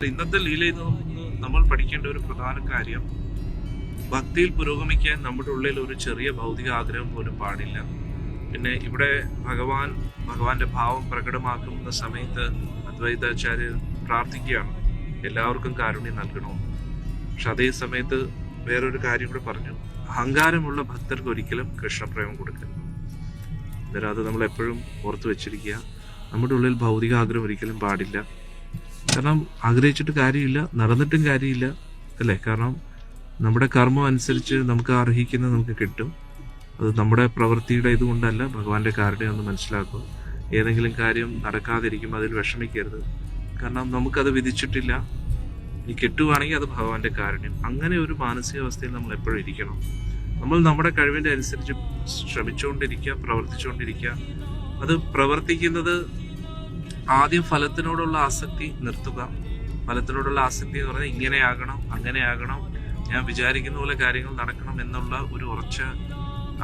ഇന്നത്തെ ലീലയിൽ നിന്ന് നമ്മൾ പഠിക്കേണ്ട ഒരു പ്രധാന കാര്യം, ഭക്തിയിൽ പുരോഗമിക്കാൻ നമ്മുടെ ഉള്ളിൽ ഒരു ചെറിയ ഭൗതിക ആഗ്രഹം പോലും പാടില്ല. പിന്നെ ഇവിടെ ഭഗവാന്റെ ഭാവം പ്രകടമാക്കുന്ന സമയത്ത് അദ്വൈതാചാര്യർ പ്രാർത്ഥിക്കുകയാണ്, എല്ലാവർക്കും കാരുണ്യം നൽകണമെന്ന്. പക്ഷെ അതേ സമയത്ത് വേറൊരു കാര്യം കൂടെ പറഞ്ഞു, അഹങ്കാരമുള്ള ഭക്തർക്ക് ഒരിക്കലും കൃഷ്ണപ്രേമം കൊടുക്കരുത്. അന്നേരം അത് നമ്മൾ എപ്പോഴും ഓർത്തു വെച്ചിരിക്കുക. നമ്മുടെ ഉള്ളിൽ ഭൗതിക ആഗ്രഹം ഒരിക്കലും പാടില്ല. കാരണം ആഗ്രഹിച്ചിട്ട് കാര്യമില്ല, നടന്നിട്ടും കാര്യമില്ല, അല്ലേ? കാരണം നമ്മുടെ കർമ്മം അനുസരിച്ച് നമുക്ക് അർഹിക്കുന്നത് നമുക്ക് കിട്ടും. അത് നമ്മുടെ പ്രവൃത്തിയുടെ ഇതുകൊണ്ടല്ല, ഭഗവാന്റെ കാരുണ്യം ഒന്ന് മനസ്സിലാക്കുക. ഏതെങ്കിലും കാര്യം നടക്കാതിരിക്കുമ്പോൾ അതിൽ വിഷമിക്കരുത്. കാരണം നമുക്കത് വിധിച്ചിട്ടില്ല. ഇനി കിട്ടുവാണെങ്കിൽ അത് ഭഗവാന്റെ കാരുണ്യം. അങ്ങനെ ഒരു മാനസികാവസ്ഥയിൽ നമ്മൾ എപ്പോഴും ഇരിക്കണം. നമ്മൾ നമ്മുടെ കഴിവിൻ്റെ അനുസരിച്ച് ശ്രമിച്ചുകൊണ്ടിരിക്കുക, പ്രവർത്തിച്ചുകൊണ്ടിരിക്കുക. അത് പ്രവർത്തിക്കുന്നത് ആദ്യം ഫലത്തിനോടുള്ള ആസക്തി നിർത്തുക. ഫലത്തിനോടുള്ള ആസക്തി എന്ന് പറഞ്ഞാൽ ഇങ്ങനെ ആകണം, അങ്ങനെ ആകണം, ഞാൻ വിചാരിക്കുന്ന പോലെ കാര്യങ്ങൾ നടക്കണം എന്നുള്ള ഒരു ഉറച്ച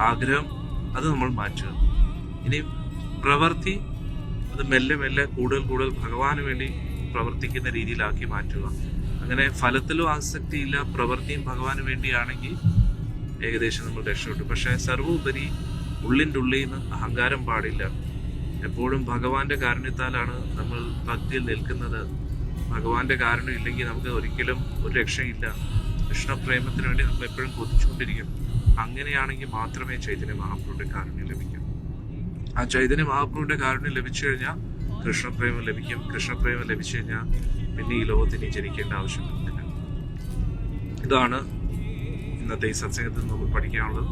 ആഗ്രഹം, അത് നമ്മൾ മാറ്റുക. ഇനി പ്രവൃത്തി, അത് മെല്ലെ മെല്ലെ കൂടുതൽ ഭഗവാന് വേണ്ടി പ്രവർത്തിക്കുന്ന രീതിയിലാക്കി മാറ്റുക. അങ്ങനെ ഫലത്തിലും ആസക്തിയില്ല, പ്രവൃത്തിയും ഭഗവാന് വേണ്ടിയാണെങ്കിൽ ഏകദേശം നമ്മൾ രക്ഷപ്പെട്ടു. പക്ഷേ സർവോപരി ഉള്ളിൻ്റെ ഉള്ളിൽ നിന്ന് അഹങ്കാരം പാടില്ല. എപ്പോഴും ഭഗവാന്റെ കാരുണ്യത്താലാണ് നമ്മൾ ഭക്തിയിൽ നിൽക്കുന്നത്. ഭഗവാന്റെ കാരുണ്യം ഇല്ലെങ്കിൽ നമുക്ക് ഒരിക്കലും ഒരു രക്ഷയില്ല. കൃഷ്ണപ്രേമത്തിന് വേണ്ടി നമ്മൾ എപ്പോഴും കൊതിച്ചുകൊണ്ടിരിക്കും. അങ്ങനെയാണെങ്കിൽ മാത്രമേ ചൈതന്യ മഹാപ്രഭുവിന്റെ കാരുണ്യം ലഭിക്കൂ. ആ ചൈതന്യ മഹാപ്രഭുവിന്റെ കാരുണ്യം ലഭിച്ചു കഴിഞ്ഞാൽ കൃഷ്ണപ്രേമം ലഭിക്കും. കൃഷ്ണപ്രേമം ലഭിച്ചു കഴിഞ്ഞാൽ പിന്നെ ഈ ലോകത്തിന് ജനിക്കേണ്ട ആവശ്യം വരുന്നില്ല. ഇതാണ് ഇന്നത്തെ ഈ സത്സംഗത്തിൽ നമ്മൾ പഠിക്കാനുള്ളത്.